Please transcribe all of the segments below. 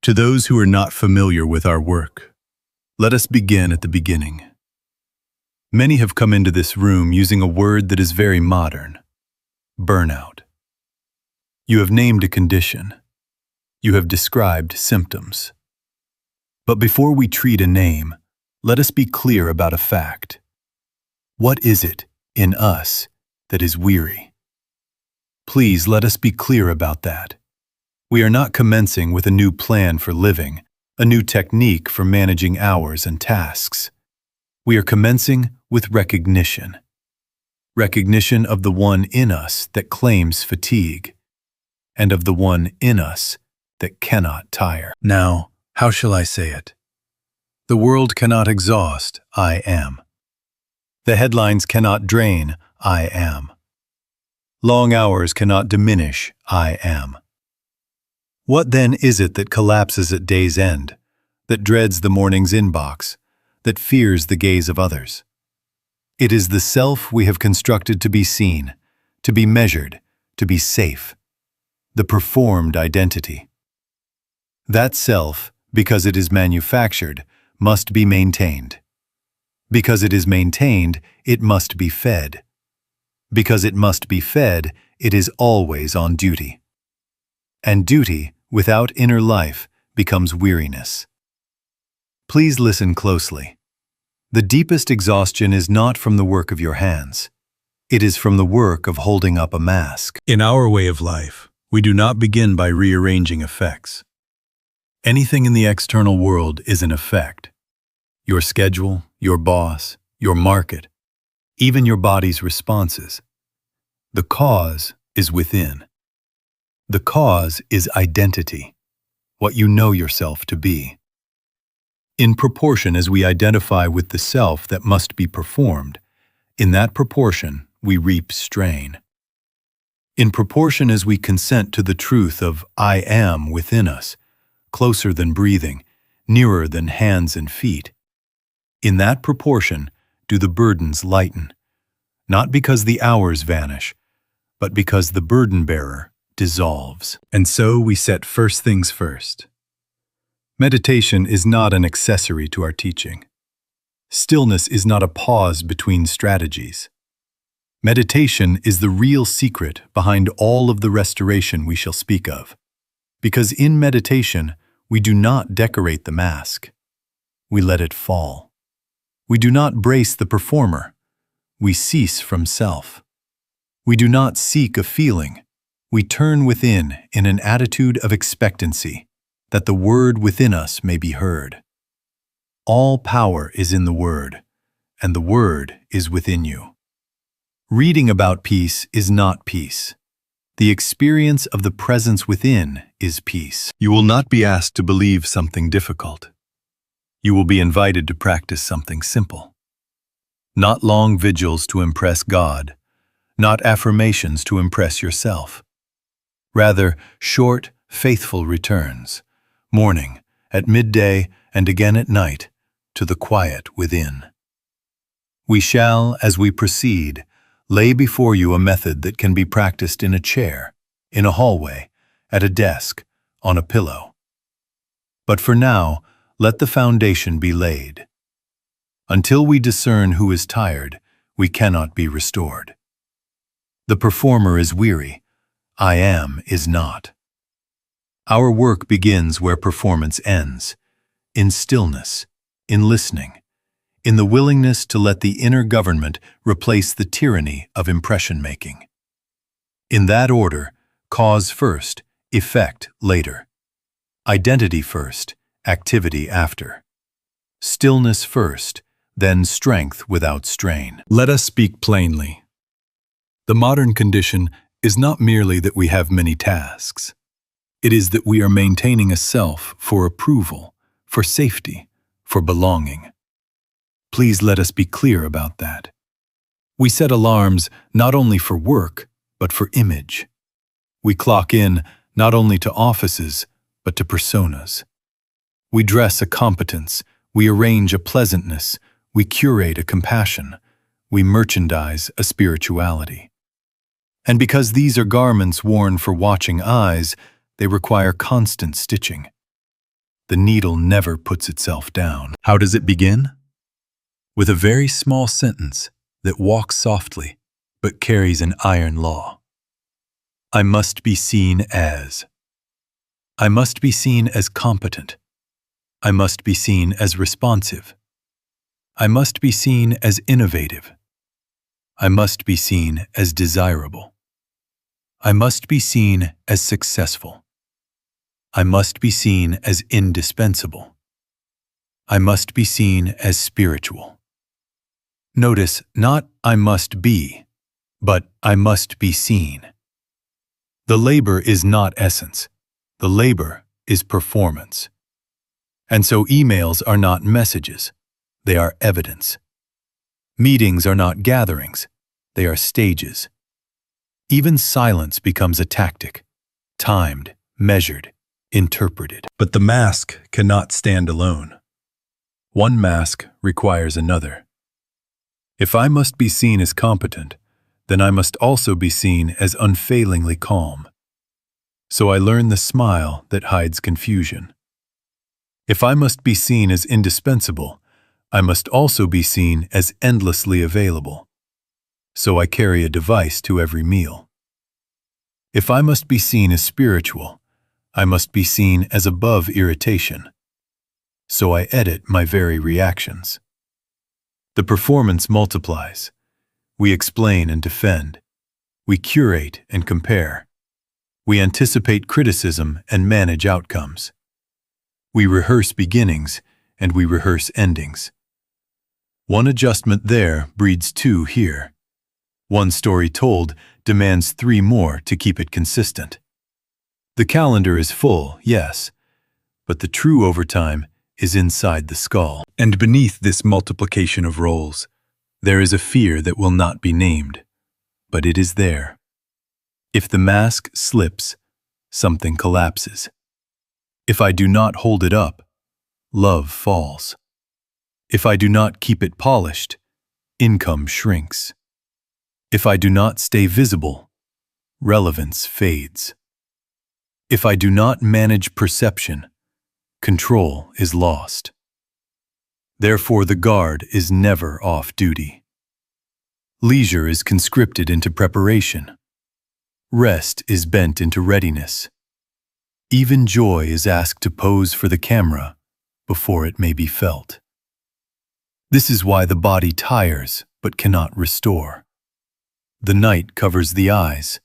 To those who are not familiar with our work, let us begin at the beginning. Many have come into this room using a word that is very modern: burnout. You have named a condition. You have described symptoms. But before we treat a name, let us be clear about a fact. What is it in us that is weary? Please let us be clear about that. We are not commencing with a new plan for living, a new technique for managing hours and tasks. We are commencing with recognition. Recognition of the one in us that claims fatigue, and of the one in us that cannot tire. Now, how shall I say it? The world cannot exhaust, I am. The headlines cannot drain, I am. Long hours cannot diminish, I am. What then is it that collapses at day's end, that dreads the morning's inbox, that fears the gaze of others? It is the self we have constructed to be seen, to be measured, to be safe, the performed identity. That self, because it is manufactured, must be maintained. Because it is maintained, it must be fed. Because it must be fed, it is always on duty. And duty, without inner life, becomes weariness. Please listen closely. The deepest exhaustion is not from the work of your hands. It is from the work of holding up a mask. In our way of life, we do not begin by rearranging effects. Anything in the external world is an effect. Your schedule, your boss, your market, even your body's responses. The cause is within. The cause is identity, what you know yourself to be. In proportion as we identify with the self that must be performed, in that proportion we reap strain. In proportion as we consent to the truth of I am within us, closer than breathing, nearer than hands and feet, in that proportion do the burdens lighten, not because the hours vanish, but because the burden-bearer dissolves. And so we set first things first. Meditation is not an accessory to our teaching. Stillness is not a pause between strategies. Meditation is the real secret behind all of the restoration we shall speak of. Because in meditation, we do not decorate the mask. We let it fall. We do not brace the performer. We cease from self. We do not seek a feeling. We turn within in an attitude of expectancy, that the word within us may be heard. All power is in the word, and the word is within you. Reading about peace is not peace. The experience of the presence within is peace. You will not be asked to believe something difficult. You will be invited to practice something simple. Not long vigils to impress God, not affirmations to impress yourself. Rather, short, faithful returns, morning, at midday, and again at night, to the quiet within. We shall, as we proceed, lay before you a method that can be practiced in a chair, in a hallway, at a desk, on a pillow. But for now, let the foundation be laid. Until we discern who is tired, we cannot be restored. The performer is weary. I am is not. Our work begins where performance ends, in stillness, in listening, in the willingness to let the inner government replace the tyranny of impression-making. In that order, cause first, effect later. Identity first, activity after. Stillness first, then strength without strain. Let us speak plainly. The modern condition is not merely that we have many tasks. It is that we are maintaining a self for approval, for safety, for belonging. Please let us be clear about that. We set alarms not only for work, but for image. We clock in not only to offices, but to personas. We dress a competence, we arrange a pleasantness, we curate a compassion, we merchandise a spirituality. And because these are garments worn for watching eyes, they require constant stitching. The needle never puts itself down. How does it begin? With a very small sentence that walks softly but carries an iron law. I must be seen as. I must be seen as competent. I must be seen as responsive. I must be seen as innovative. I must be seen as desirable. I must be seen as successful. I must be seen as indispensable. I must be seen as spiritual. Notice not I must be, but I must be seen. The labor is not essence. The labor is performance. And so emails are not messages. They are evidence. Meetings are not gatherings. They are stages. Even silence becomes a tactic, timed, measured, interpreted. But the mask cannot stand alone. One mask requires another. If I must be seen as competent, then I must also be seen as unfailingly calm. So I learn the smile that hides confusion. If I must be seen as indispensable, I must also be seen as endlessly available. So I carry a device to every meal. If I must be seen as spiritual, I must be seen as above irritation. So I edit my very reactions. The performance multiplies. We explain and defend. We curate and compare. We anticipate criticism and manage outcomes. We rehearse beginnings and we rehearse endings. One adjustment there breeds two here. One story told demands 3 more to keep it consistent. The calendar is full, yes, but the true overtime is inside the skull. And beneath this multiplication of roles, there is a fear that will not be named, but it is there. If the mask slips, something collapses. If I do not hold it up, love falls. If I do not keep it polished, income shrinks. If I do not stay visible, relevance fades. If I do not manage perception, control is lost. Therefore, the guard is never off duty. Leisure is conscripted into preparation. Rest is bent into readiness. Even joy is asked to pose for the camera before it may be felt. This is why the body tires but cannot restore. The night covers the eyes,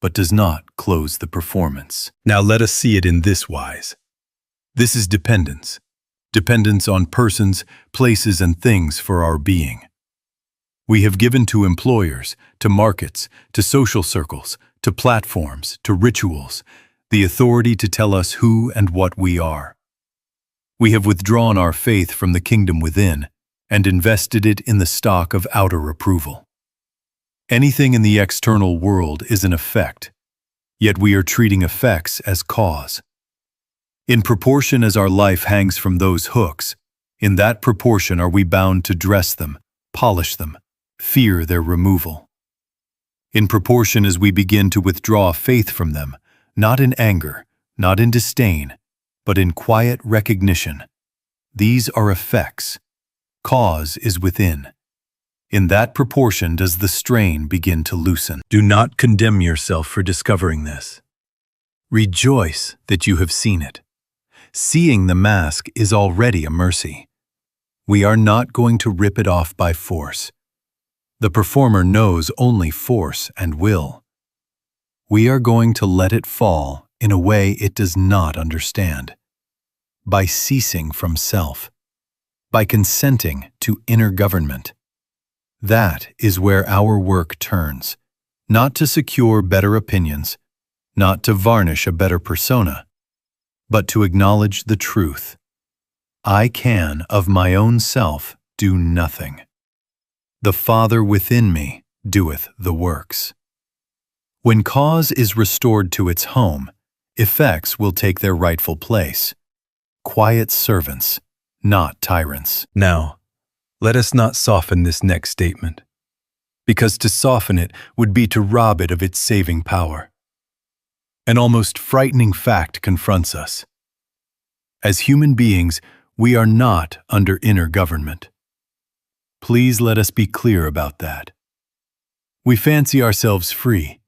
but does not close the performance. Now let us see it in this wise. This is dependence. Dependence on persons, places, and things for our being. We have given to employers, to markets, to social circles, to platforms, to rituals, the authority to tell us who and what we are. We have withdrawn our faith from the kingdom within and invested it in the stock of outer approval. Anything in the external world is an effect, yet we are treating effects as cause. In proportion as our life hangs from those hooks, in that proportion are we bound to dress them, polish them, fear their removal. In proportion as we begin to withdraw faith from them, not in anger, not in disdain, but in quiet recognition. These are effects. Cause is within. In that proportion does the strain begin to loosen. Do not condemn yourself for discovering this. Rejoice that you have seen it. Seeing the mask is already a mercy. We are not going to rip it off by force. The performer knows only force and will. We are going to let it fall in a way it does not understand. By ceasing from self. By consenting to inner government. That is where our work turns, not to secure better opinions, not to varnish a better persona, but to acknowledge the truth. I can, of my own self, do nothing. The Father within me doeth the works. When cause is restored to its home, effects will take their rightful place. Quiet servants, not tyrants. Now, let us not soften this next statement, because to soften it would be to rob it of its saving power. An almost frightening fact confronts us. As human beings, we are not under inner government. Please let us be clear about that. We fancy ourselves free.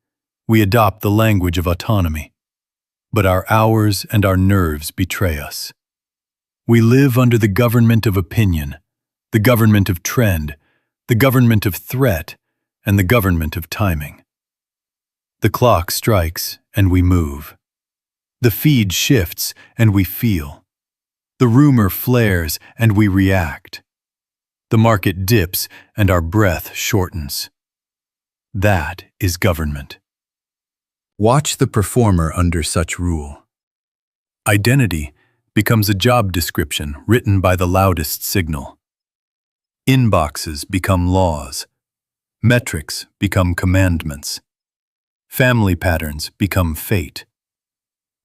We adopt the language of autonomy. But our hours and our nerves betray us. We live under the government of opinion, the government of trend, the government of threat, and the government of timing. The clock strikes and we move. The feed shifts and we feel. The rumor flares and we react. The market dips and our breath shortens. That is government. Watch the performer under such rule. Identity becomes a job description written by the loudest signal. Inboxes become laws. Metrics become commandments. Family patterns become fate.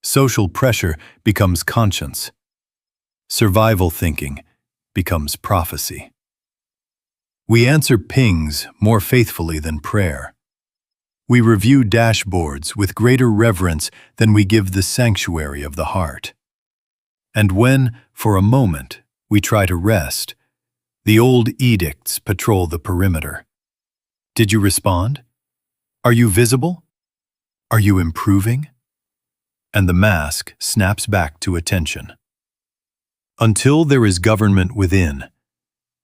Social pressure becomes conscience. Survival thinking becomes prophecy. We answer pings more faithfully than prayer. We review dashboards with greater reverence than we give the sanctuary of the heart. And when, for a moment, we try to rest, the old edicts patrol the perimeter. Did you respond? Are you visible? Are you improving? And the mask snaps back to attention. Until there is government within,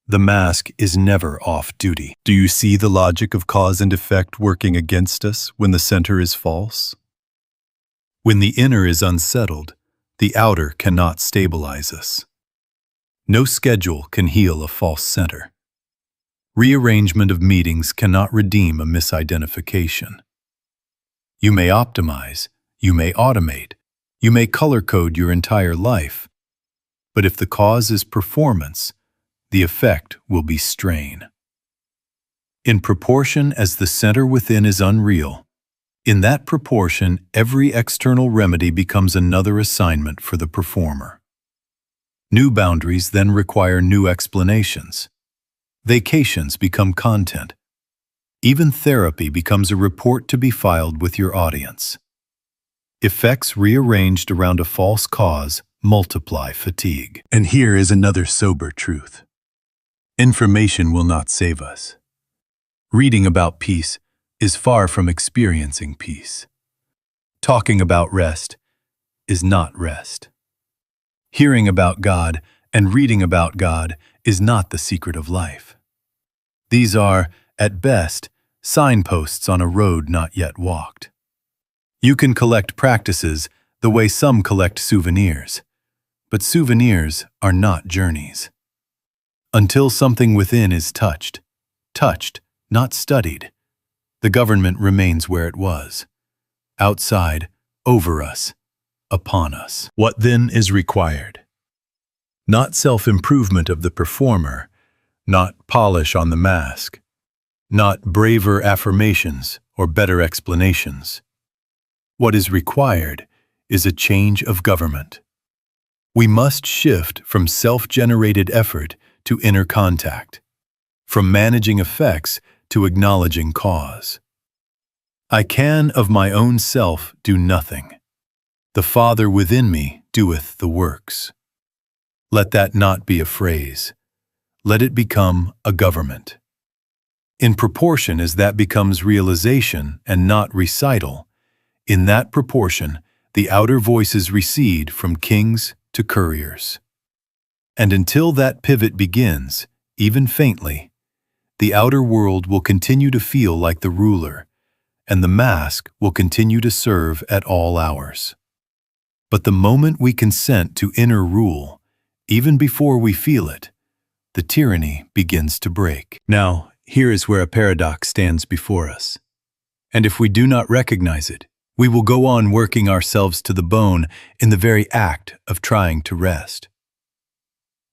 the mask is never off duty. Do you see the logic of cause and effect working against us when the center is false? When the inner is unsettled, the outer cannot stabilize us. No schedule can heal a false center. Rearrangement of meetings cannot redeem a misidentification. You may optimize, you may automate, you may color code your entire life, but if the cause is performance, the effect will be strain. In proportion as the center within is unreal, in that proportion every external remedy becomes another assignment for the performer. New boundaries then require new explanations. Vacations become content. Even therapy becomes a report to be filed with your audience. Effects rearranged around a false cause multiply fatigue. And here is another sober truth. Information will not save us. Reading about peace is far from experiencing peace. Talking about rest is not rest. Hearing about God and reading about God is not the secret of life. These are, at best, signposts on a road not yet walked. You can collect practices the way some collect souvenirs, but souvenirs are not journeys. Until something within is touched, not studied, the government remains where it was, outside, over us, upon us. What then is required? Not self-improvement of the performer, not polish on the mask, not braver affirmations or better explanations. What is required is a change of government. We must shift from self-generated effort to inner contact, from managing effects to acknowledging cause. I can of my own self do nothing. The Father within me doeth the works. Let that not be a phrase. Let it become a government. In proportion as that becomes realization and not recital, in that proportion the outer voices recede from kings to couriers. And until that pivot begins, even faintly, the outer world will continue to feel like the ruler, and the mask will continue to serve at all hours. But the moment we consent to inner rule, even before we feel it, the tyranny begins to break. Now, here is where a paradox stands before us. And if we do not recognize it, we will go on working ourselves to the bone in the very act of trying to rest.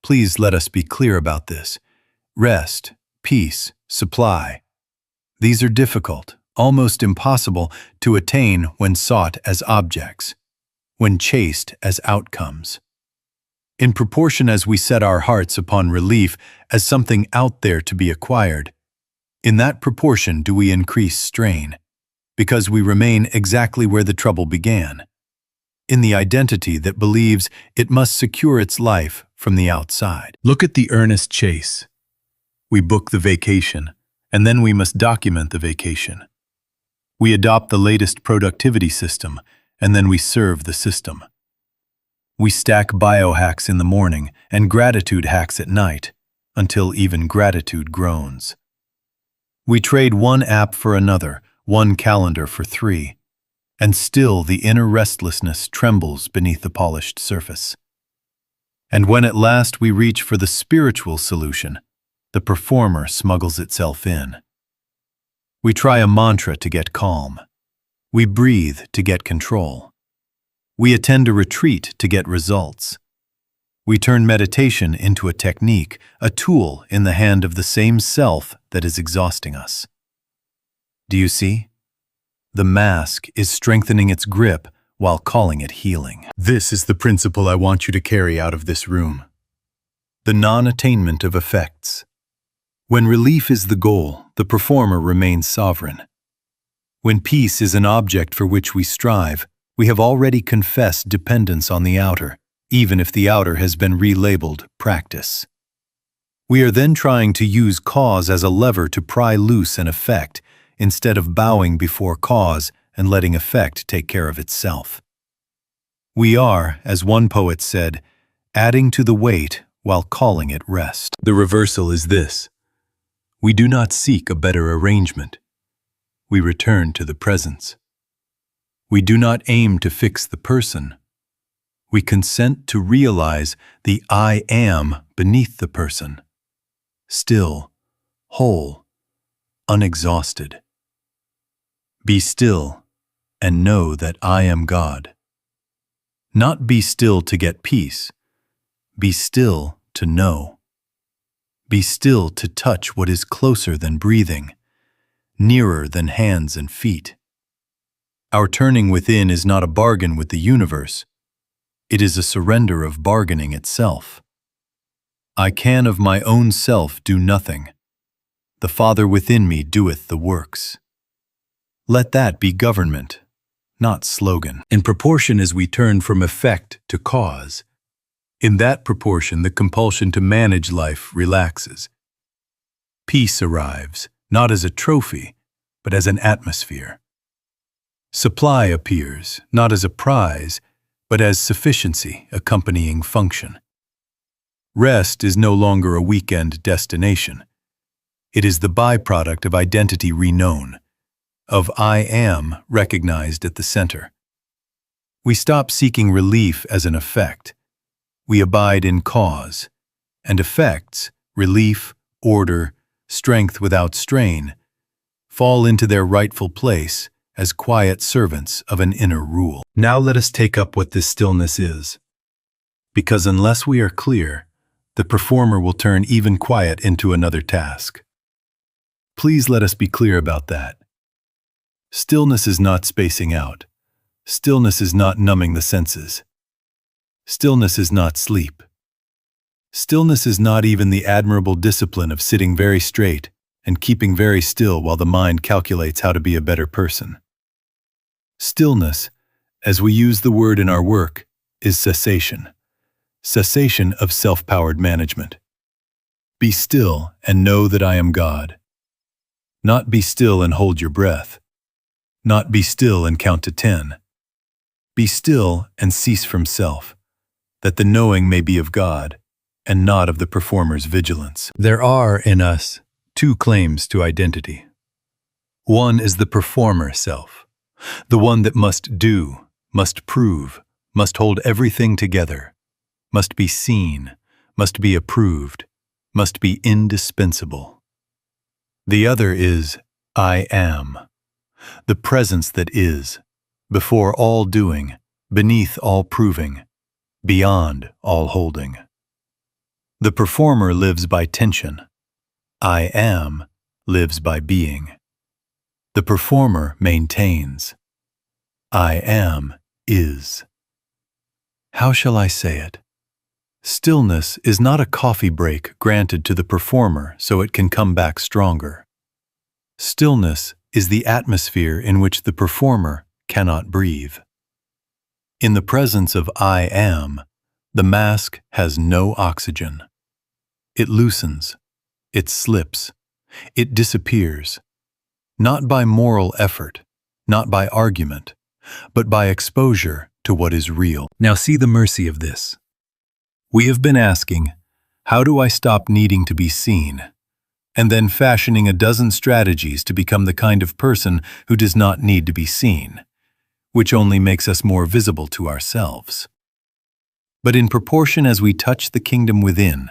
Please let us be clear about this. Rest, peace, supply. These are difficult, almost impossible to attain when sought as objects, when chased as outcomes. In proportion as we set our hearts upon relief as something out there to be acquired, in that proportion do we increase strain, because we remain exactly where the trouble began. in the identity that believes it must secure its life from the outside. Look at the earnest chase. We book the vacation, and then we must document the vacation. We adopt the latest productivity system, and then we serve the system. We stack biohacks in the morning and gratitude hacks at night, until even gratitude groans. We trade one app for another, one calendar for three, and still the inner restlessness trembles beneath the polished surface. And when at last we reach for the spiritual solution, the performer smuggles itself in. We try a mantra to get calm. We breathe to get control. We attend a retreat to get results. We turn meditation into a technique, a tool in the hand of the same self that is exhausting us. Do you see? The mask is strengthening its grip while calling it healing. This is the principle I want you to carry out of this room. The non-attainment of effects. When relief is the goal, the performer remains sovereign. When peace is an object for which we strive, we have already confessed dependence on the outer, even if the outer has been relabeled practice. We are then trying to use cause as a lever to pry loose an effect, instead of bowing before cause and letting effect take care of itself. We are, as one poet said, adding to the weight while calling it rest. The reversal is this. We do not seek a better arrangement. We return to the presence. We do not aim to fix the person. We consent to realize the I am beneath the person. Still, whole, unexhausted. Be still and know that I am God. Not be still to get peace. Be still to know. Be still to touch what is closer than breathing, nearer than hands and feet. Our turning within is not a bargain with the universe. It is a surrender of bargaining itself. I can of my own self do nothing. The Father within me doeth the works. Let that be government, not slogan. In proportion as we turn from effect to cause, in that proportion the compulsion to manage life relaxes. Peace arrives, not as a trophy, but as an atmosphere. Supply appears, not as a prize, but as sufficiency accompanying function. Rest is no longer a weekend destination. It is the byproduct of identity reknown, of I am recognized at the center. We stop seeking relief as an effect. We abide in cause, and effects, relief, order, strength without strain, fall into their rightful place as quiet servants of an inner rule. Now let us take up what this stillness is. Because unless we are clear, the performer will turn even quiet into another task. Please let us be clear about that. Stillness is not spacing out. Stillness is not numbing the senses. Stillness is not sleep. Stillness is not even the admirable discipline of sitting very straight and keeping very still while the mind calculates how to be a better person. Stillness, as we use the word in our work, is cessation. Cessation of self-powered management. Be still and know that I am God. Not be still and hold your breath. Not be still and count to 10. Be still and cease from self, that the knowing may be of God, and not of the performer's vigilance. There are, in us, two claims to identity. One is the performer self, the one that must do, must prove, must hold everything together, must be seen, must be approved, must be indispensable. The other is I am, the presence that is, before all doing, beneath all proving, beyond all holding. The performer lives by tension. I am lives by being. The performer maintains. I am is. How shall I say it? Stillness is not a coffee break granted to the performer so it can come back stronger. Stillness is the atmosphere in which the performer cannot breathe. In the presence of I am, the mask has no oxygen. It loosens, it slips, it disappears, not by moral effort, not by argument, but by exposure to what is real. Now see the mercy of this. We have been asking, how do I stop needing to be seen? And then fashioning a dozen strategies to become the kind of person who does not need to be seen, which only makes us more visible to ourselves. But in proportion as we touch the kingdom within,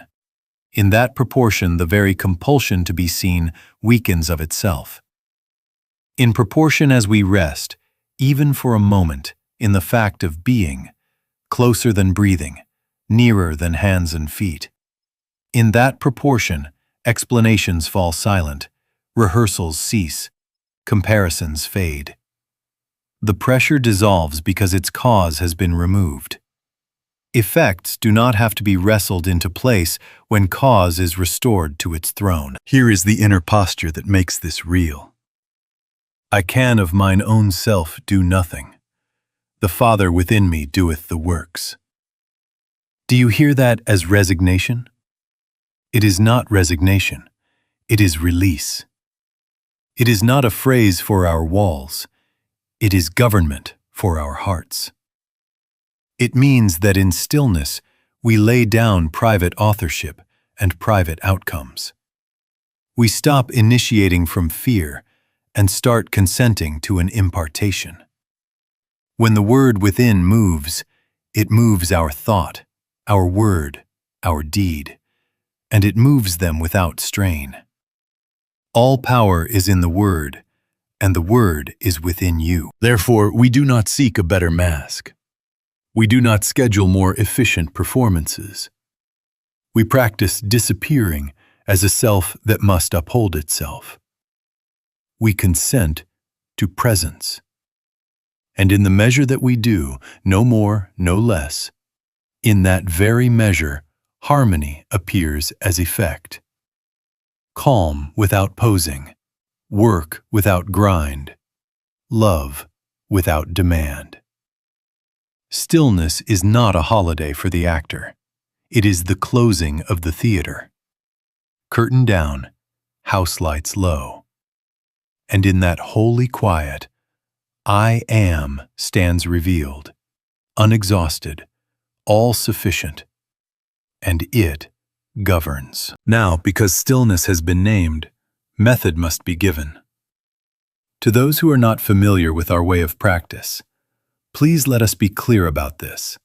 in that proportion the very compulsion to be seen weakens of itself. In proportion as we rest, even for a moment, in the fact of being, closer than breathing, nearer than hands and feet, in that proportion, explanations fall silent, rehearsals cease, comparisons fade. The pressure dissolves because its cause has been removed. Effects do not have to be wrestled into place when cause is restored to its throne. Here is the inner posture that makes this real. I can of mine own self do nothing. The Father within me doeth the works. Do you hear that as resignation? It is not resignation. It is release. It is not a phrase for our walls. It is government for our hearts. It means that in stillness, we lay down private authorship and private outcomes. We stop initiating from fear and start consenting to an impartation. When the word within moves, it moves our thought, our word, our deed, and it moves them without strain. All power is in the word, and the word is within you. Therefore, we do not seek a better mask. We do not schedule more efficient performances. We practice disappearing as a self that must uphold itself. We consent to presence. And in the measure that we do, no more, no less, in that very measure, harmony appears as effect. Calm without posing, work without grind, love without demand. Stillness is not a holiday for the actor. It is the closing of the theater. Curtain down, house lights low. And in that holy quiet, I am stands revealed, unexhausted, all-sufficient, and it governs. Now, because stillness has been named, method must be given. To those who are not familiar with our way of practice, please let us be clear about this.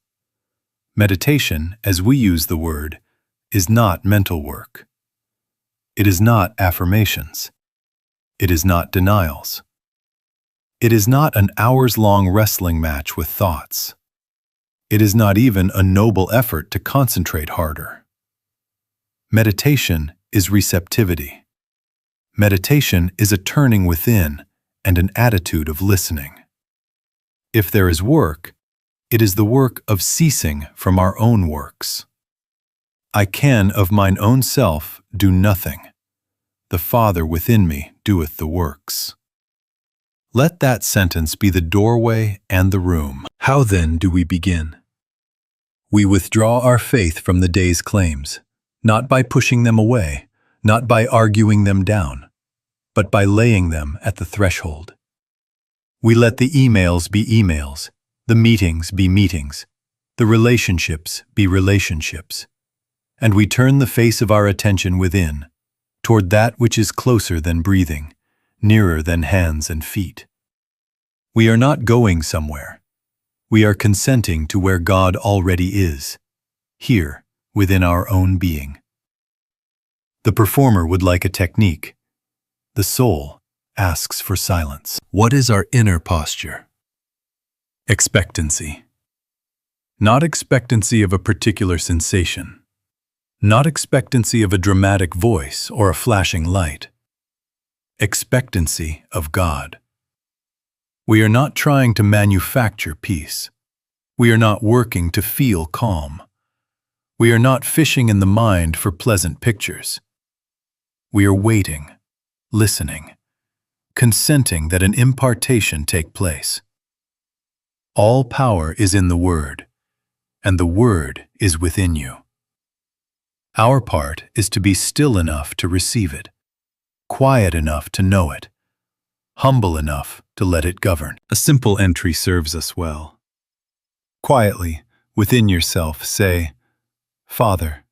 Meditation, as we use the word, is not mental work. It is not affirmations. It is not denials. It is not an hours-long wrestling match with thoughts. It is not even a noble effort to concentrate harder. Meditation is receptivity. Meditation is a turning within and an attitude of listening. If there is work, it is the work of ceasing from our own works. I can of mine own self do nothing. The Father within me doeth the works. Let that sentence be the doorway and the room. How then do we begin? We withdraw our faith from the day's claims, not by pushing them away, not by arguing them down, but by laying them at the threshold. We let the emails be emails, the meetings be meetings, the relationships be relationships, and we turn the face of our attention within, toward that which is closer than breathing, nearer than hands and feet. We are not going somewhere. We are consenting to where God already is, here, within our own being. The performer would like a technique. The soul asks for silence. What is our inner posture? Expectancy. Not expectancy of a particular sensation. Not expectancy of a dramatic voice or a flashing light. Expectancy of God. We are not trying to manufacture peace. We are not working to feel calm. We are not fishing in the mind for pleasant pictures. We are waiting, listening, consenting that an impartation take place. All power is in the Word, and the Word is within you. Our part is to be still enough to receive it, quiet enough to know it, humble enough to let it govern. A simple entry serves us well. Quietly, within yourself, say, "Father,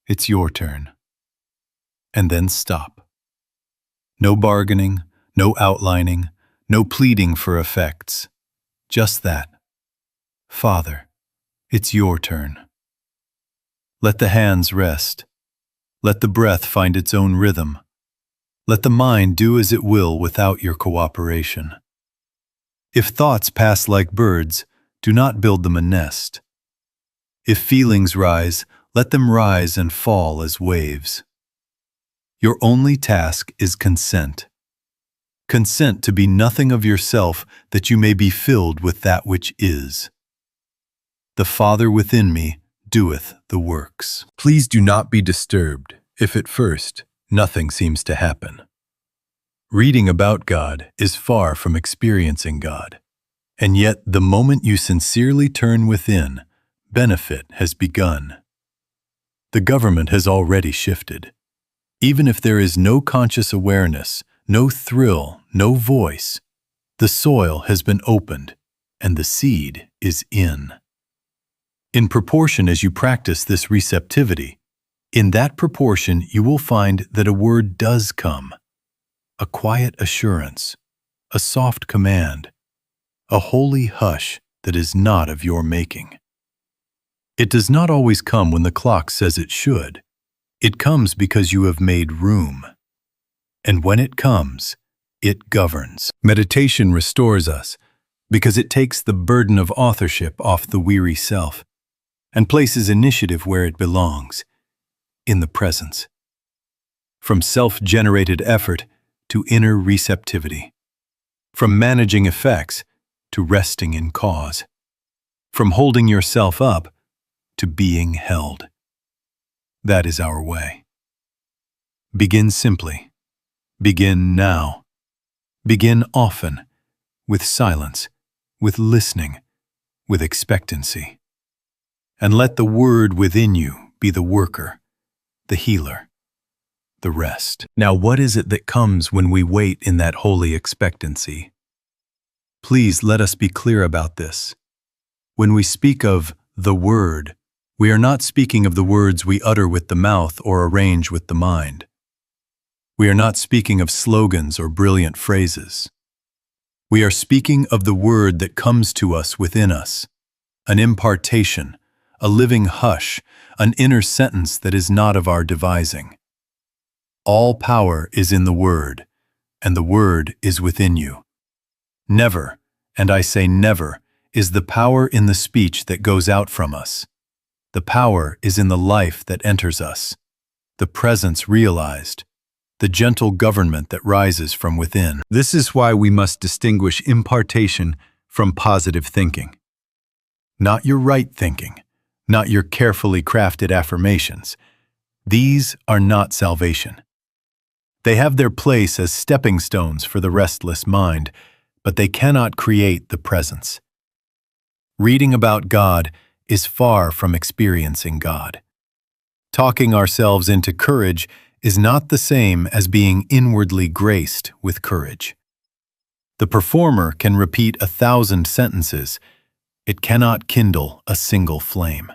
it's your turn." And then stop. No bargaining, no outlining, no pleading for effects. Just that. Father, it's your turn. Let the hands rest. Let the breath find its own rhythm. Let the mind do as it will without your cooperation. If thoughts pass like birds, do not build them a nest. If feelings rise, let them rise and fall as waves. Your only task is consent. Consent to be nothing of yourself, that you may be filled with that which is. The Father within me doeth the works. Please do not be disturbed if at first nothing seems to happen. Reading about God is far from experiencing God, and yet the moment you sincerely turn within, benefit has begun. The government has already shifted. Even if there is no conscious awareness, no thrill, no voice, the soil has been opened and the seed is in. In proportion as you practice this receptivity, in that proportion you will find that a word does come, a quiet assurance, a soft command, a holy hush that is not of your making. It does not always come when the clock says it should. It comes because you have made room. And when it comes, it governs. Meditation restores us because it takes the burden of authorship off the weary self and places initiative where it belongs, in the presence. From self-generated effort to inner receptivity. From managing effects to resting in cause. From holding yourself up to being held. That is our way. Begin simply. Begin now. Begin often, with silence, with listening, with expectancy. And let the Word within you be the worker, the healer, the rest. Now, what is it that comes when we wait in that holy expectancy? Please let us be clear about this. When we speak of the Word, we are not speaking of the words we utter with the mouth or arrange with the mind. We are not speaking of slogans or brilliant phrases. We are speaking of the Word that comes to us within us, an impartation, a living hush, an inner sentence that is not of our devising. All power is in the Word, and the Word is within you. Never, and I say never, is the power in the speech that goes out from us. The power is in the life that enters us, the presence realized, the gentle government that rises from within. This is why we must distinguish impartation from positive thinking. Not your right thinking, not your carefully crafted affirmations. These are not salvation. They have their place as stepping stones for the restless mind, but they cannot create the presence. Reading about God is far from experiencing God. Talking ourselves into courage is not the same as being inwardly graced with courage. The performer can repeat 1,000 sentences. It cannot kindle a single flame.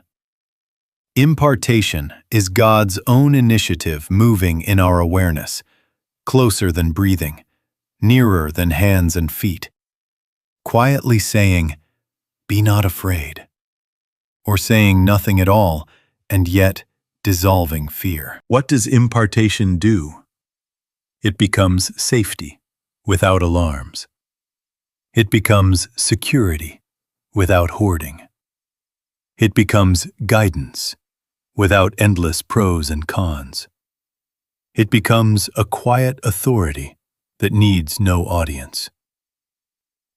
Impartation is God's own initiative moving in our awareness, closer than breathing, nearer than hands and feet, quietly saying, "Be not afraid," or saying nothing at all, and yet dissolving fear. What does impartation do? It becomes safety without alarms. It becomes security without hoarding. It becomes guidance without endless pros and cons. It becomes a quiet authority that needs no audience.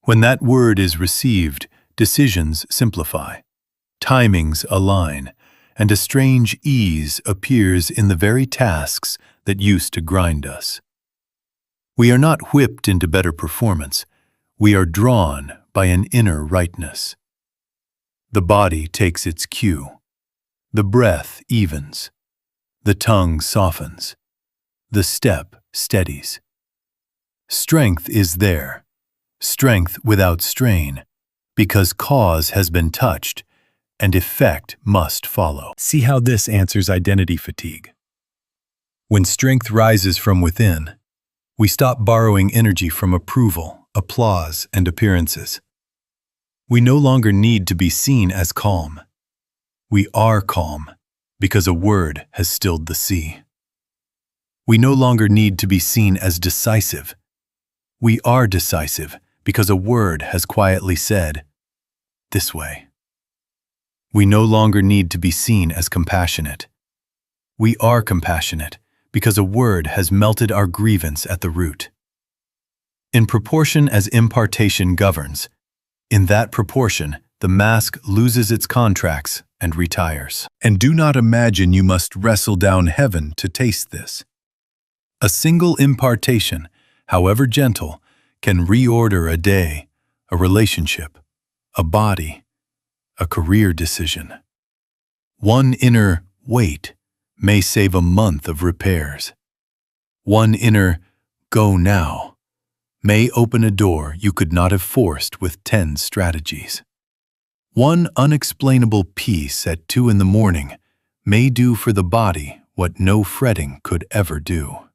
When that word is received, decisions simplify, timings align, and a strange ease appears in the very tasks that used to grind us. We are not whipped into better performance. We are drawn by an inner rightness. The body takes its cue. The breath evens. The tongue softens. The step steadies. Strength is there, strength without strain, because cause has been touched and effect must follow. See how this answers identity fatigue. When strength rises from within, we stop borrowing energy from approval, applause, and appearances. We no longer need to be seen as calm. We are calm because a word has stilled the sea. We no longer need to be seen as decisive. We are decisive because a word has quietly said, "This way." We no longer need to be seen as compassionate. We are compassionate because a word has melted our grievance at the root. In proportion as impartation governs, in that proportion, the mask loses its contracts and retires. And do not imagine you must wrestle down heaven to taste this. A single impartation, however gentle, can reorder a day, a relationship, a body, a career decision. One inner wait may save a month of repairs. One inner go now may open a door you could not have forced with 10 strategies. One unexplainable peace at 2 in the morning may do for the body what no fretting could ever do.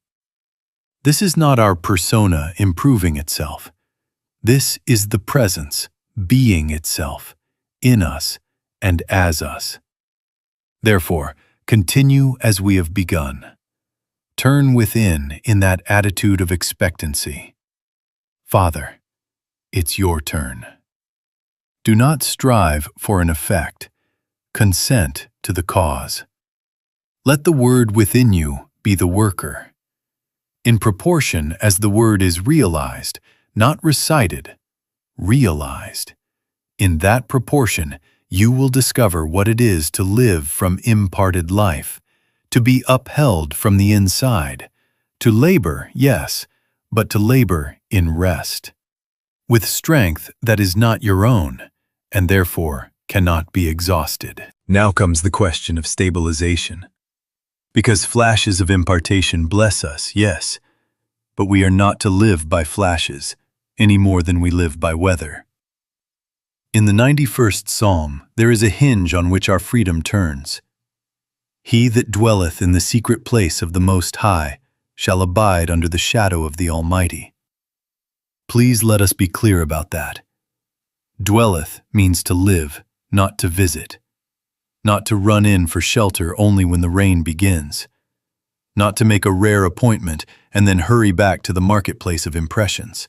This is not our persona improving itself. This is the presence being itself, in us and as us. Therefore, continue as we have begun. Turn within in that attitude of expectancy. Father, it's your turn. Do not strive for an effect. Consent to the cause. Let the word within you be the worker. In proportion as the word is realized, not recited, realized, in that proportion you will discover what it is to live from imparted life, to be upheld from the inside, to labor, yes, but to labor in rest, with strength that is not your own, and therefore cannot be exhausted. Now comes the question of stabilization. Because flashes of impartation bless us, yes, but we are not to live by flashes, any more than we live by weather. In the 91st Psalm, there is a hinge on which our freedom turns. He that dwelleth in the secret place of the Most High shall abide under the shadow of the Almighty. Please let us be clear about that. Dwelleth means to live, not to visit. Not to run in for shelter only when the rain begins. Not to make a rare appointment and then hurry back to the marketplace of impressions.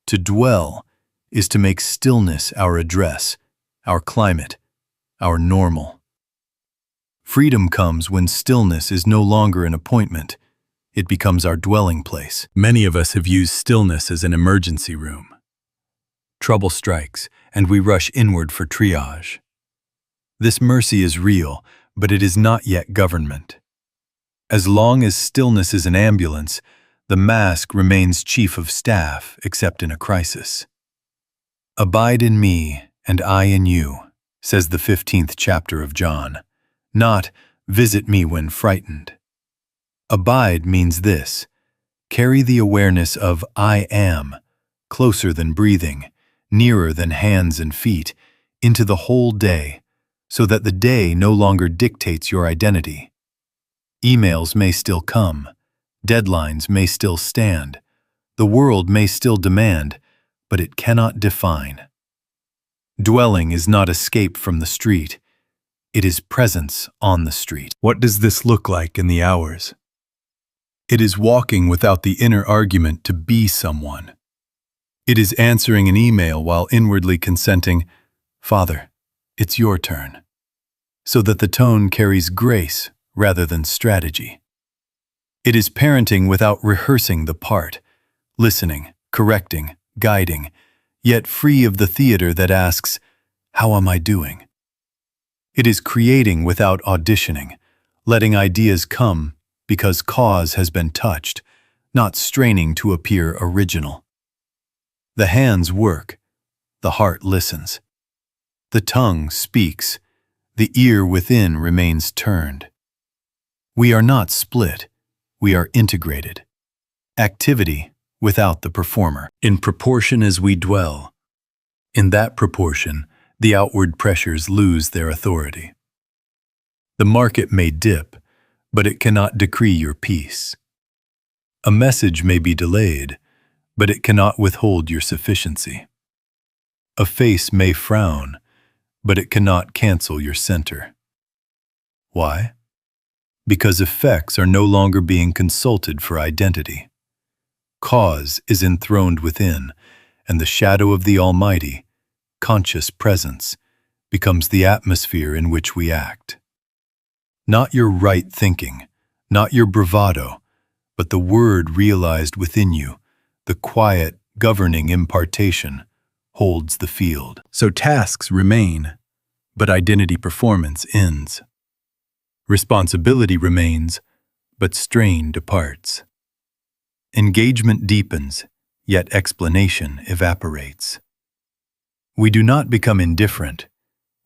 To dwell is to make stillness our address, our climate, our normal. Freedom comes when stillness is no longer an appointment. It becomes our dwelling place. Many of us have used stillness as an emergency room. Trouble strikes, and we rush inward for triage. This mercy is real, but it is not yet government. As long as stillness is an ambulance, the mask remains chief of staff except in a crisis. Abide in me, and I in you, says the 15th chapter of John, not visit me when frightened. Abide means this: carry the awareness of I am, closer than breathing, nearer than hands and feet, into the whole day, so that the day no longer dictates your identity. Emails may still come, deadlines may still stand, the world may still demand, but it cannot define. Dwelling is not escape from the street. It is presence on the street. What does this look like in the hours? It is walking without the inner argument to be someone. It is answering an email while inwardly consenting, "Father, it's your turn," so that the tone carries grace rather than strategy. It is parenting without rehearsing the part, listening, correcting, guiding, yet free of the theater that asks, "How am I doing?" It is creating without auditioning, letting ideas come because cause has been touched, not straining to appear original. The hands work, the heart listens. The tongue speaks, the ear within remains turned. We are not split, we are integrated. Activity without the performer. In proportion as we dwell, in that proportion, the outward pressures lose their authority. The market may dip, but it cannot decree your peace. A message may be delayed, but it cannot withhold your sufficiency. A face may frown, but it cannot cancel your center. Why? Because effects are no longer being consulted for identity. Cause is enthroned within, and the shadow of the Almighty, conscious presence, becomes the atmosphere in which we act. Not your right thinking, not your bravado, but the word realized within you, the quiet, governing impartation, holds the field. So tasks remain, but identity performance ends. Responsibility remains, but strain departs. Engagement deepens, yet explanation evaporates. We do not become indifferent,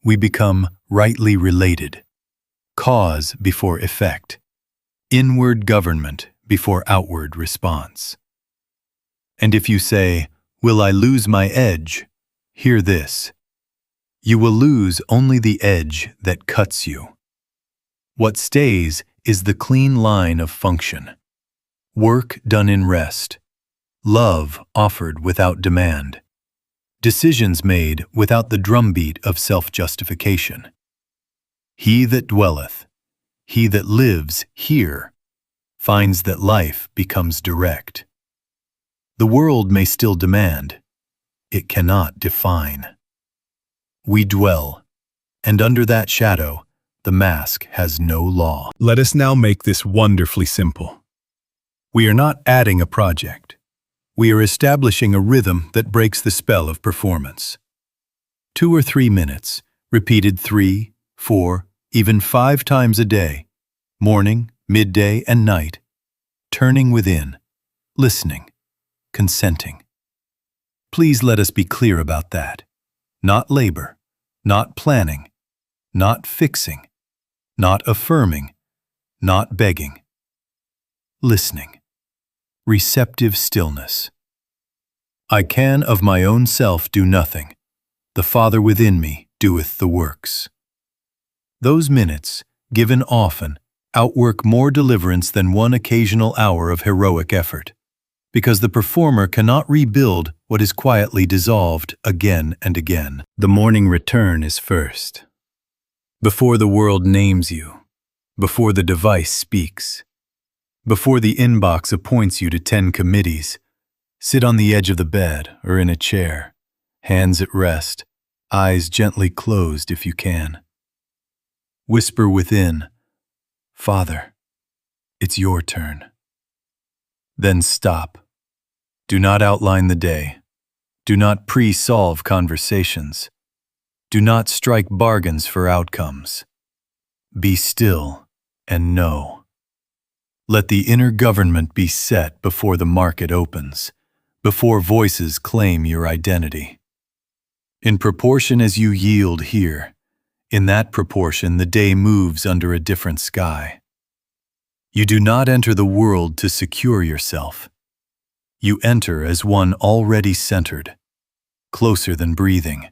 we become rightly related. Cause before effect, inward government before outward response. And if you say, "Will I lose my edge?" hear this: you will lose only the edge that cuts you. What stays is the clean line of function. Work done in rest. Love offered without demand. Decisions made without the drumbeat of self-justification. He that dwelleth, he that lives here, finds that life becomes direct. The world may still demand, it cannot define. We dwell, and under that shadow, the mask has no law. Let us now make this wonderfully simple. We are not adding a project. We are establishing a rhythm that breaks the spell of performance. 2 or 3 minutes, repeated 3, 4, even 5 times a day, morning, midday, and night, turning within, listening, consenting. Please let us be clear about that. Not labor, not planning, not fixing, not affirming, not begging. Listening. Receptive stillness. I can of my own self do nothing. The Father within me doeth the works. Those minutes, given often, outwork more deliverance than one occasional hour of heroic effort, because the performer cannot rebuild what is quietly dissolved again and again. The morning return is first. Before the world names you, before the device speaks, before the inbox appoints you to 10 committees, sit on the edge of the bed or in a chair, hands at rest, eyes gently closed if you can. Whisper within, "Father, it's your turn." Then stop. Do not outline the day. Do not pre-solve conversations. Do not strike bargains for outcomes. Be still and know. Let the inner government be set before the market opens, before voices claim your identity. In proportion as you yield here, in that proportion the day moves under a different sky. You do not enter the world to secure yourself. You enter as one already centered, closer than breathing,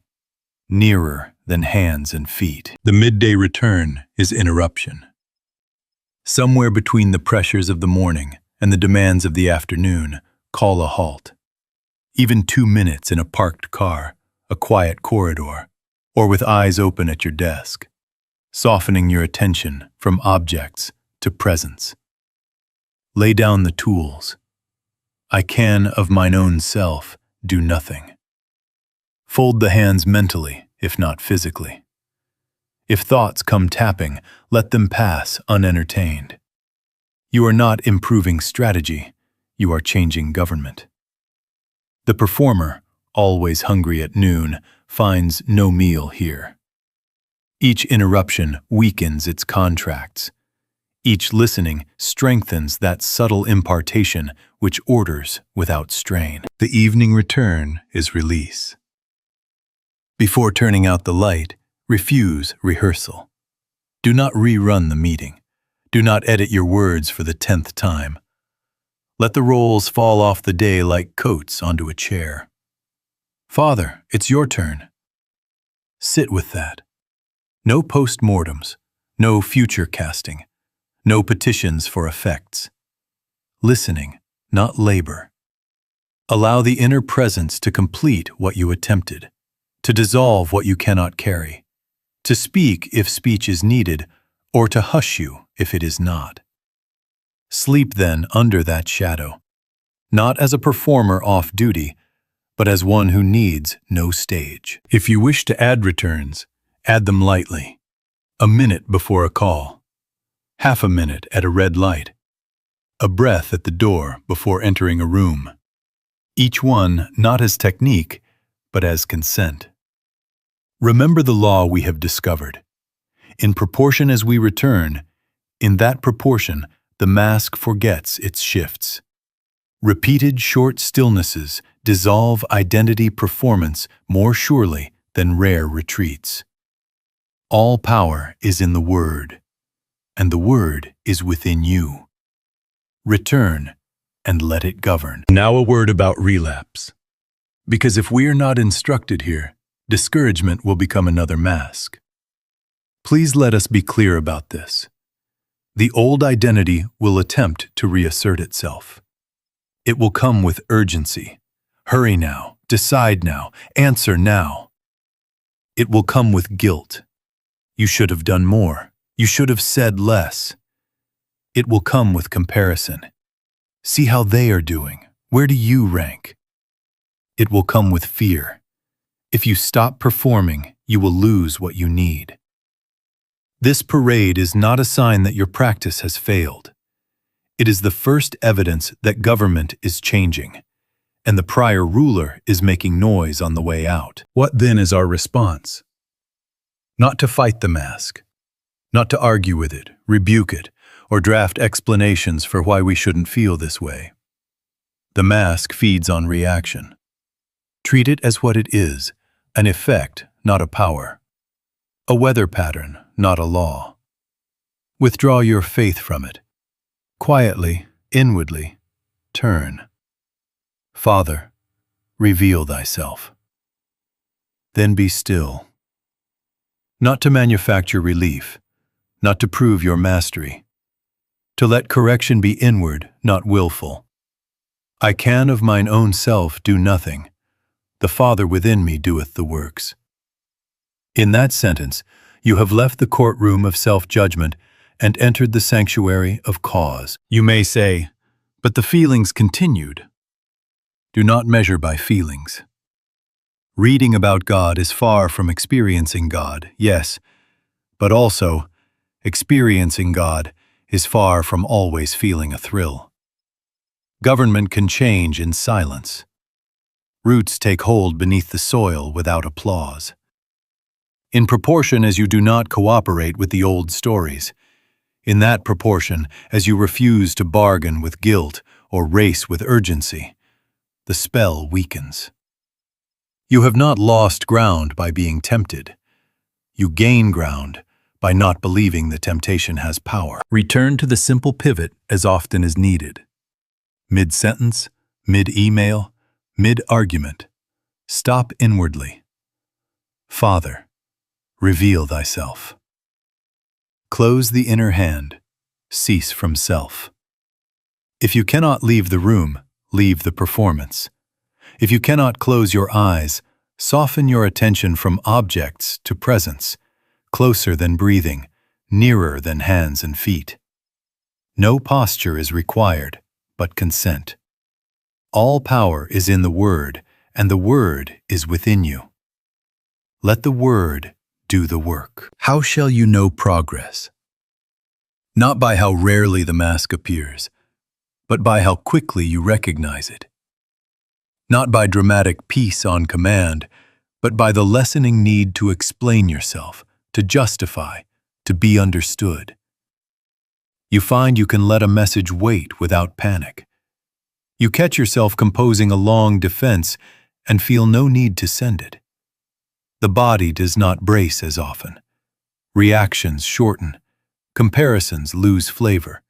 nearer than hands and feet. The midday return is interruption. Somewhere between the pressures of the morning and the demands of the afternoon, call a halt. Even 2 minutes in a parked car, a quiet corridor, or with eyes open at your desk, softening your attention from objects to presence. Lay down the tools. I can of mine own self do nothing. Fold the hands mentally, if not physically. If thoughts come tapping, let them pass unentertained. You are not improving strategy, you are changing government. The performer, always hungry at noon, finds no meal here. Each interruption weakens its contracts. Each listening strengthens that subtle impartation which orders without strain. The evening return is release. Before turning out the light, refuse rehearsal. Do not rerun the meeting. Do not edit your words for the 10th time. Let the rolls fall off the day like coats onto a chair. Father, it's your turn. Sit with that. No postmortems, no future casting, no petitions for effects. Listening, not labor. Allow the inner presence to complete what you attempted, to dissolve what you cannot carry, to speak if speech is needed, or to hush you if it is not. Sleep then under that shadow, not as a performer off duty, but as one who needs no stage. If you wish to add returns, add them lightly. A minute before a call, half a minute at a red light, a breath at the door before entering a room. Each one not as technique, but as consent. Remember the law we have discovered. In proportion as we return, in that proportion the mask forgets its shifts. Repeated short stillnesses dissolve identity performance more surely than rare retreats. All power is in the Word, and the Word is within you. Return and let it govern. Now a word about relapse. Because if we are not instructed here, discouragement will become another mask. Please let us be clear about this. The old identity will attempt to reassert itself. It will come with urgency. Hurry now, decide now, answer now. It will come with guilt. You should have done more. You should have said less. It will come with comparison. See how they are doing. Where do you rank? It will come with fear. If you stop performing, you will lose what you need. This parade is not a sign that your practice has failed. It is the first evidence that government is changing, and the prior ruler is making noise on the way out. What then is our response? Not to fight the mask, not to argue with it, rebuke it, or draft explanations for why we shouldn't feel this way. The mask feeds on reaction. Treat it as what it is, an effect, not a power. A weather pattern, not a law. Withdraw your faith from it. Quietly, inwardly, turn. Father, reveal thyself. Then be still. Not to manufacture relief, not to prove your mastery. To let correction be inward, not willful. I can of mine own self do nothing. The Father within me doeth the works. In that sentence, you have left the courtroom of self-judgment and entered the sanctuary of cause. You may say, but the feelings continued. Do not measure by feelings. Reading about God is far from experiencing God, yes, but also, experiencing God is far from always feeling a thrill. Government can change in silence. Roots take hold beneath the soil without applause. In proportion as you do not cooperate with the old stories, in that proportion as you refuse to bargain with guilt or race with urgency, the spell weakens. You have not lost ground by being tempted. You gain ground by not believing the temptation has power. Return to the simple pivot as often as needed. Mid-sentence, mid-email, mid-argument. Stop inwardly. Father, reveal thyself. Close the inner hand. Cease from self. If you cannot leave the room, leave the performance. If you cannot close your eyes, soften your attention from objects to presence, closer than breathing, nearer than hands and feet. No posture is required, but consent. All power is in the Word, and the Word is within you. Let the Word do the work. How shall you know progress? Not by how rarely the mask appears, but by how quickly you recognize it. Not by dramatic peace on command, but by the lessening need to explain yourself, to justify, to be understood. You find you can let a message wait without panic. You catch yourself composing a long defense and feel no need to send it. The body does not brace as often. Reactions shorten. Comparisons lose flavor.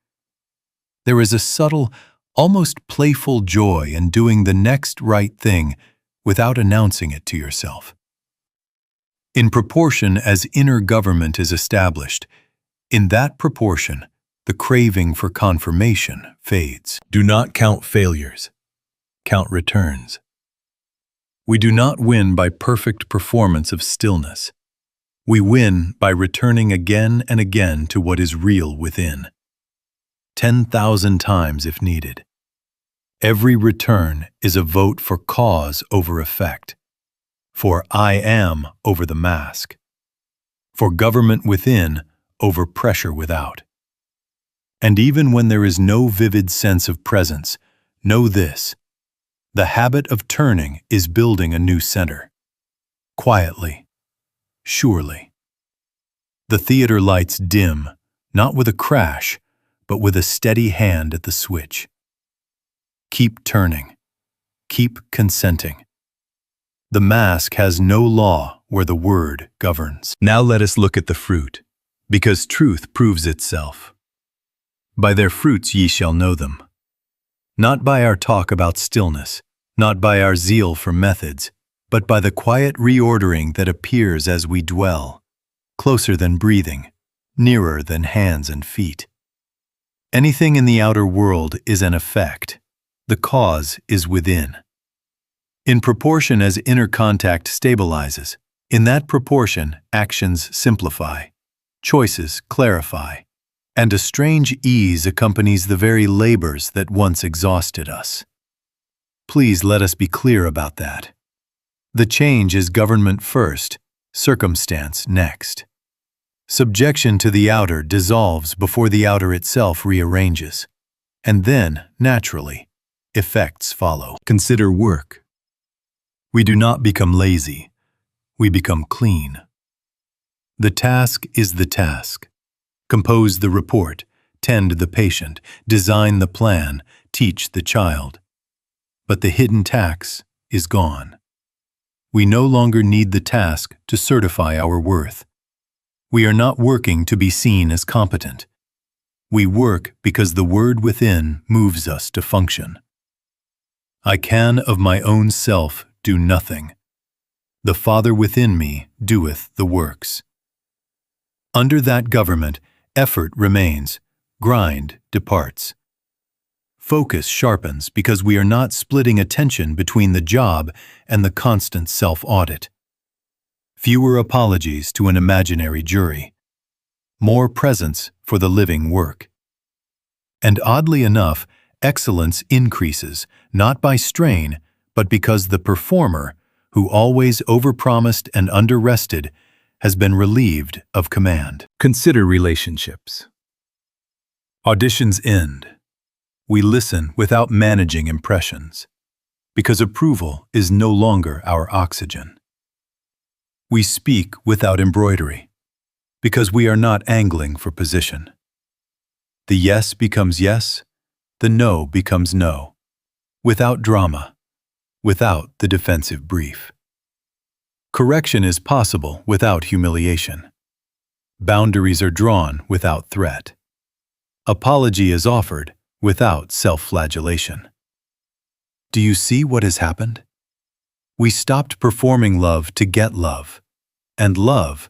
There is a subtle, almost playful joy in doing the next right thing without announcing it to yourself. In proportion as inner government is established, in that proportion, the craving for confirmation fades. Do not count failures. Count returns. We do not win by perfect performance of stillness. We win by returning again and again to what is real within. 10,000 times if needed. Every return is a vote for cause over effect, for I am over the mask, for government within over pressure without. And even when there is no vivid sense of presence, know this: the habit of turning is building a new center. Quietly, surely. The theater lights dim, not with a crash, but with a steady hand at the switch. Keep turning. Keep consenting. The mask has no law where the word governs. Now let us look at the fruit, because truth proves itself. By their fruits ye shall know them. Not by our talk about stillness, not by our zeal for methods, but by the quiet reordering that appears as we dwell, closer than breathing, nearer than hands and feet. Anything in the outer world is an effect. The cause is within. In proportion as inner contact stabilizes, in that proportion actions simplify, choices clarify, and a strange ease accompanies the very labors that once exhausted us. Please let us be clear about that. The change is government first, circumstance next. Subjection to the outer dissolves before the outer itself rearranges, and then, naturally, effects follow. Consider work. We do not become lazy, we become clean. The task is the task. Compose the report, tend the patient, design the plan, teach the child. But the hidden tax is gone. We no longer need the task to certify our worth. We are not working to be seen as competent. We work because the word within moves us to function. I can of my own self do nothing. The Father within me doeth the works. Under that government, effort remains, grind departs. Focus sharpens because we are not splitting attention between the job and the constant self-audit. Fewer apologies to an imaginary jury. More presence for the living work. And oddly enough, excellence increases, not by strain, but because the performer, who always overpromised and underrested, has been relieved of command. Consider relationships. Auditions end. We listen without managing impressions, because approval is no longer our oxygen. We speak without embroidery, because we are not angling for position. The yes becomes yes, the no becomes no, without drama, without the defensive brief. Correction is possible without humiliation. Boundaries are drawn without threat. Apology is offered without self-flagellation. Do you see what has happened? We stopped performing love to get love, and love,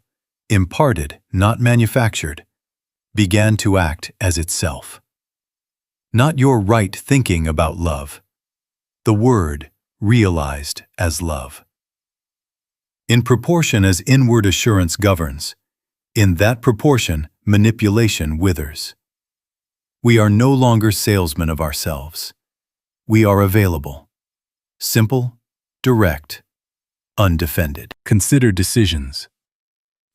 imparted, not manufactured, began to act as itself. Not your right thinking about love, the word realized as love. In proportion as inward assurance governs, in that proportion manipulation withers. We are no longer salesmen of ourselves. We are available. Simple, direct, undefended. Consider decisions.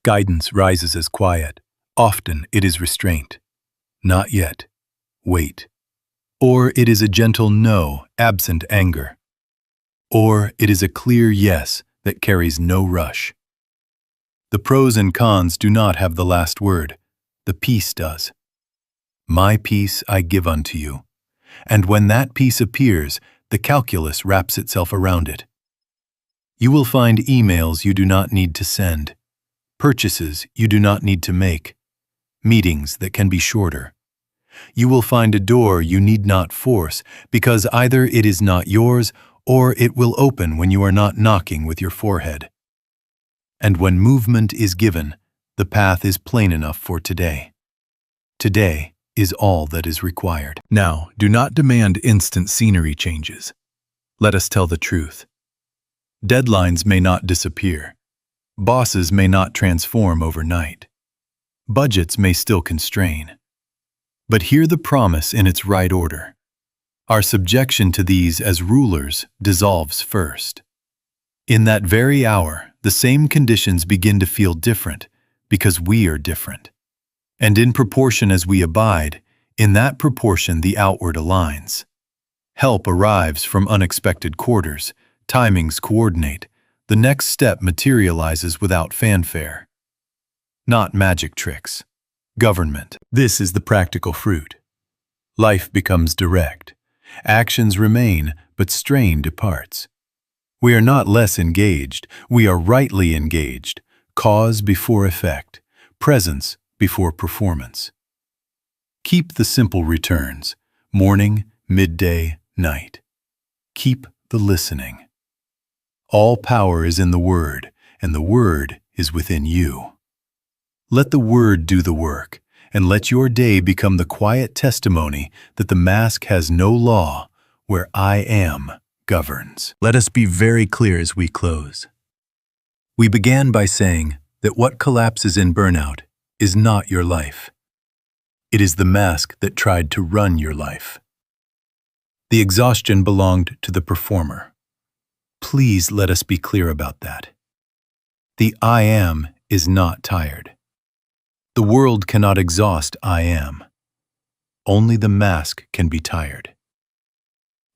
Guidance rises as quiet. Often it is restraint. Not yet. Wait. Or it is a gentle no, absent anger. Or it is a clear yes that carries no rush. The pros and cons do not have the last word. The peace does. My peace I give unto you. And when that peace appears, the calculus wraps itself around it. You will find emails you do not need to send, purchases you do not need to make, meetings that can be shorter. You will find a door you need not force because either it is not yours or it will open when you are not knocking with your forehead. And when movement is given, the path is plain enough for today. Today is all that is required. Now, do not demand instant scenery changes. Let us tell the truth. Deadlines may not disappear. Bosses may not transform overnight. Budgets may still constrain. But hear the promise in its right order. Our subjection to these as rulers dissolves first. In that very hour, the same conditions begin to feel different because we are different. And in proportion as we abide, in that proportion the outward aligns. Help arrives from unexpected quarters, timings coordinate, the next step materializes without fanfare. Not magic tricks. Government. This is the practical fruit. Life becomes direct. Actions remain, but strain departs. We are not less engaged, we are rightly engaged, cause before effect, presence before performance. Keep the simple returns, morning, midday, night. Keep the listening. All power is in the Word, and the Word is within you. Let the Word do the work, and let your day become the quiet testimony that the mask has no law where I am governs. Let us be very clear as we close. We began by saying that what collapses in burnout is not your life. It is the mask that tried to run your life. The exhaustion belonged to the performer. Please let us be clear about that. The I am is not tired. The world cannot exhaust I am. Only the mask can be tired.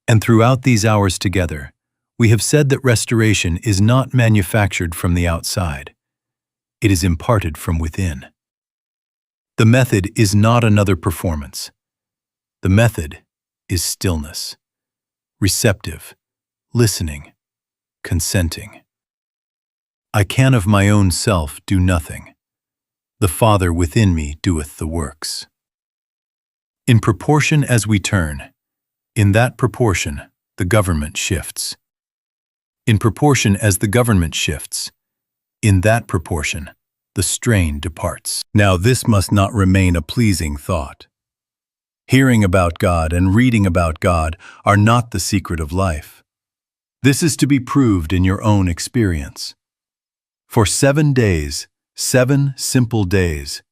And throughout these hours together, we have said that restoration is not manufactured from the outside. It is imparted from within. The method is not another performance. The method is stillness, receptive, listening, consenting. I can of my own self do nothing. The Father within me doeth the works. In proportion as we turn, in that proportion the government shifts. In proportion as the government shifts, in that proportion the strain departs. Now this must not remain a pleasing thought. Hearing about God and reading about God are not the secret of life. This is to be proved in your own experience. For 7 days, 7 simple days,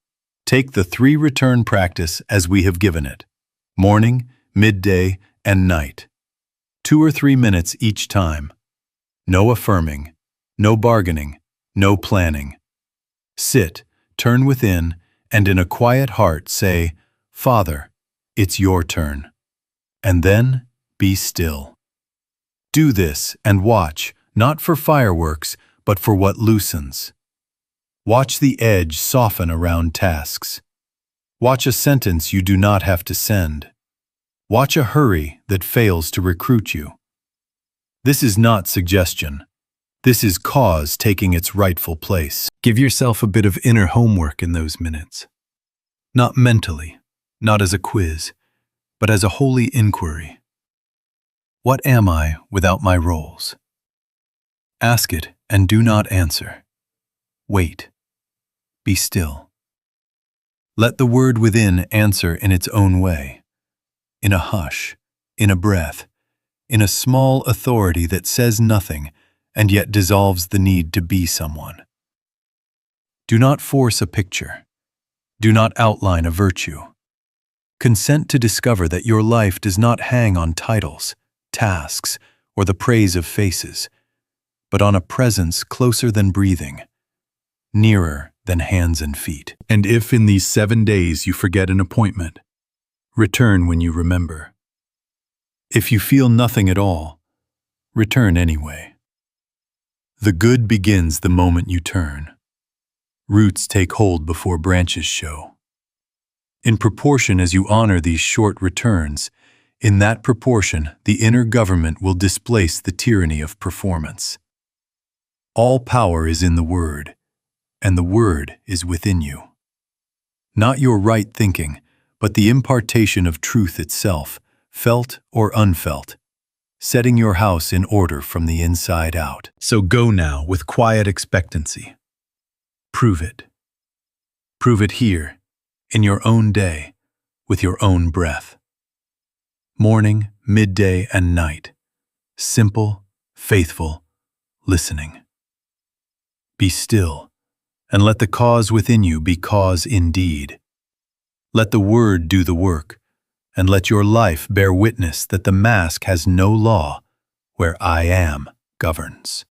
take the 3 return practice as we have given it, morning, midday, and night. 2 or 3 minutes each time. No affirming, no bargaining, no planning. Sit, turn within, and in a quiet heart say, Father, it's your turn. And then be still. Do this and watch, not for fireworks, but for what loosens. Watch the edge soften around tasks. Watch a sentence you do not have to send. Watch a hurry that fails to recruit you. This is not suggestion. This is cause taking its rightful place. Give yourself a bit of inner homework in those minutes. Not mentally, not as a quiz, but as a holy inquiry. What am I without my roles? Ask it and do not answer. Wait. Be still. Let the word within answer in its own way, in a hush, in a breath, in a small authority that says nothing and yet dissolves the need to be someone. Do not force a picture. Do not outline a virtue. Consent to discover that your life does not hang on titles, tasks, or the praise of faces, but on a presence closer than breathing, nearer than hands and feet. And if in these 7 days you forget an appointment, return when you remember. If you feel nothing at all, return anyway. The good begins the moment you turn. Roots take hold before branches show. In proportion as you honor these short returns, in that proportion the inner government will displace the tyranny of performance. All power is in the Word, and the Word is within you. Not your right thinking, but the impartation of truth itself, felt or unfelt, setting your house in order from the inside out. So go now with quiet expectancy. Prove it. Prove it here, in your own day, with your own breath. Morning, midday, and night. Simple, faithful, listening. Be still, and let the cause within you be cause indeed. Let the Word do the work, and let your life bear witness that the mask has no law where I am governs.